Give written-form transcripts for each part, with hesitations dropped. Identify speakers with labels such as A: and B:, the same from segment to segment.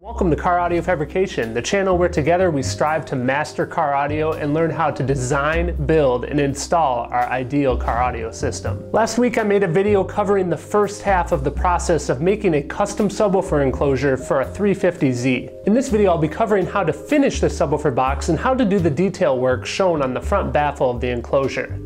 A: Welcome to Car Audio Fabrication, the channel where together we strive to master car audio and learn how to design, build, and install our ideal car audio system. Last week I made a video covering the first half of the process of making a custom subwoofer enclosure for a 350Z. In this video I'll be covering how to finish the subwoofer box and how to do the detail work shown on the front baffle of the enclosure.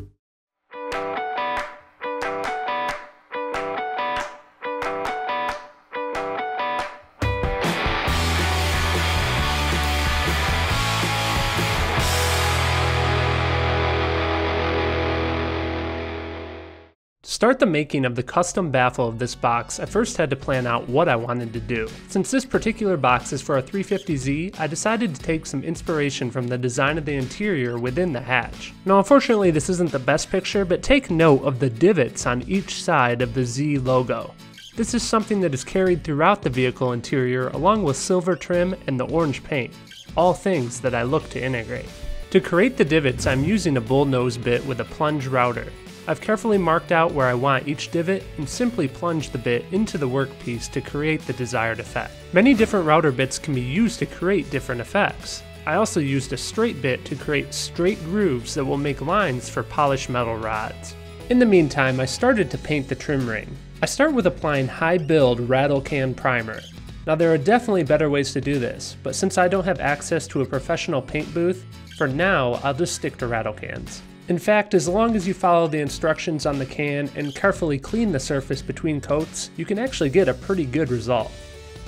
A: To start the making of the custom baffle of this box, I first had to plan out what I wanted to do. Since this particular box is for a 350Z, I decided to take some inspiration from the design of the interior within the hatch. Now unfortunately this isn't the best picture, but take note of the divots on each side of the Z logo. This is something that is carried throughout the vehicle interior along with silver trim and the orange paint, all things that I look to integrate. To create the divots, I'm using a bullnose bit with a plunge router. I've carefully marked out where I want each divot and simply plunge the bit into the workpiece to create the desired effect. Many different router bits can be used to create different effects. I also used a straight bit to create straight grooves that will make lines for polished metal rods. In the meantime, I started to paint the trim ring. I start with applying high build rattle can primer. Now there are definitely better ways to do this, but since I don't have access to a professional paint booth, for now I'll just stick to rattle cans. In fact, as long as you follow the instructions on the can and carefully clean the surface between coats, you can actually get a pretty good result.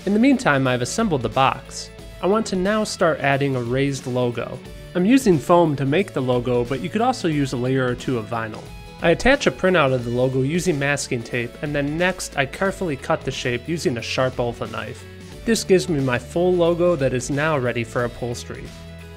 A: In the meantime, I've assembled the box. I want to now start adding a raised logo. I'm using foam to make the logo, but you could also use a layer or two of vinyl. I attach a printout of the logo using masking tape, and then next I carefully cut the shape using a sharp Alpha knife. This gives me my full logo that is now ready for upholstery.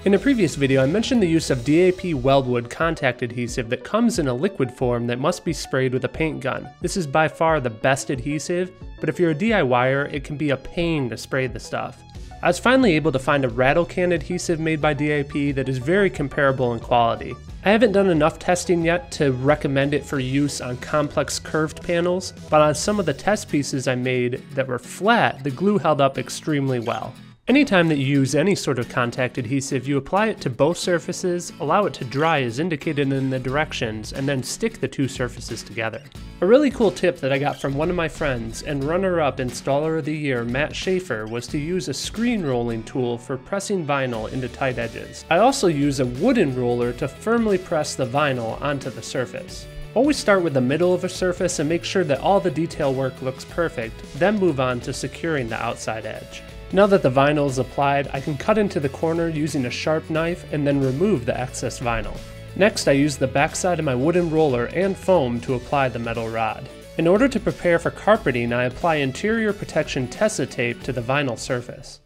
A: In a previous video I mentioned the use of DAP weldwood contact adhesive that comes in a liquid form that must be sprayed with a paint gun. This is by far the best adhesive, but if you're a DIYer it can be a pain to spray the stuff. I was finally able to find a rattle can adhesive made by DAP that is very comparable in quality. I haven't done enough testing yet to recommend it for use on complex curved panels, but on some of the test pieces I made that were flat, the glue held up extremely well. Anytime that you use any sort of contact adhesive, you apply it to both surfaces, allow it to dry as indicated in the directions, and then stick the two surfaces together. A really cool tip that I got from one of my friends and runner-up Installer of the Year Matt Schaefer was to use a screen rolling tool for pressing vinyl into tight edges. I also use a wooden roller to firmly press the vinyl onto the surface. Always start with the middle of a surface and make sure that all the detail work looks perfect, then move on to securing the outside edge. Now that the vinyl is applied, I can cut into the corner using a sharp knife and then remove the excess vinyl. Next, I use the backside of my wooden roller and foam to apply the metal rod. In order to prepare for carpeting, I apply interior protection Tessa tape to the vinyl surface.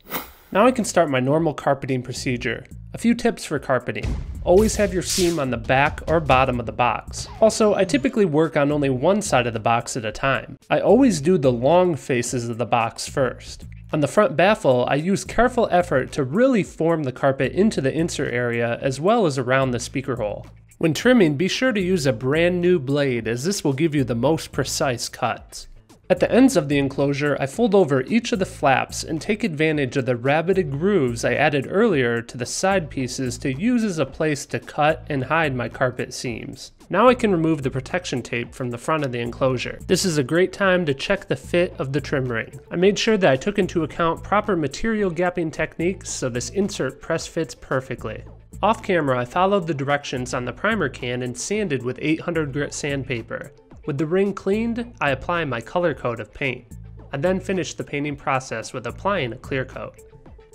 A: Now I can start my normal carpeting procedure. A few tips for carpeting. Always have your seam on the back or bottom of the box. Also, I typically work on only one side of the box at a time. I always do the long faces of the box first. On the front baffle, I use careful effort to really form the carpet into the insert area as well as around the speaker hole. When trimming, be sure to use a brand new blade as this will give you the most precise cuts. At the ends of the enclosure, I fold over each of the flaps and take advantage of the rabbited grooves I added earlier to the side pieces to use as a place to cut and hide my carpet seams. Now I can remove the protection tape from the front of the enclosure. This is a great time to check the fit of the trim ring. I made sure that I took into account proper material gapping techniques so this insert press fits perfectly. Off camera, I followed the directions on the primer can and sanded with 800 grit sandpaper. With the ring cleaned, I apply my color coat of paint. I then finish the painting process with applying a clear coat.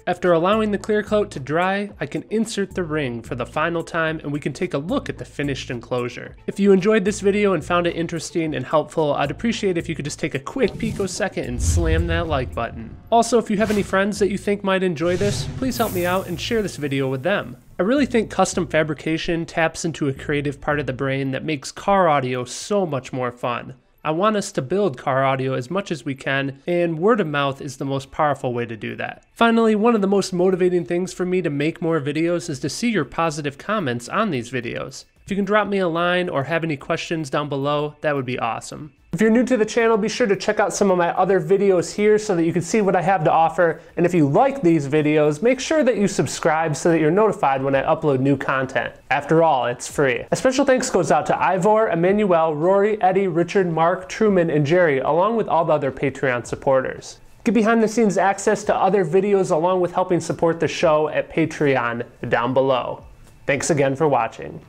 A: After allowing the clear coat to dry, I can insert the ring for the final time and we can take a look at the finished enclosure. If you enjoyed this video and found it interesting and helpful, I'd appreciate if you could just take a quick picosecond and slam that like button. Also, if you have any friends that you think might enjoy this, please help me out and share this video with them. I really think custom fabrication taps into a creative part of the brain that makes car audio so much more fun. I want us to build car audio as much as we can, and word of mouth is the most powerful way to do that. Finally, one of the most motivating things for me to make more videos is to see your positive comments on these videos. If you can drop me a line or have any questions down below, that would be awesome. If you're new to the channel, be sure to check out some of my other videos here so that you can see what I have to offer. And if you like these videos, make sure that you subscribe so that you're notified when I upload new content. After all, it's free. A special thanks goes out to Ivor, Emmanuel, Rory, Eddie, Richard, Mark, Truman, and Jerry, along with all the other Patreon supporters. Get behind the scenes access to other videos along with helping support the show at Patreon down below. Thanks again for watching.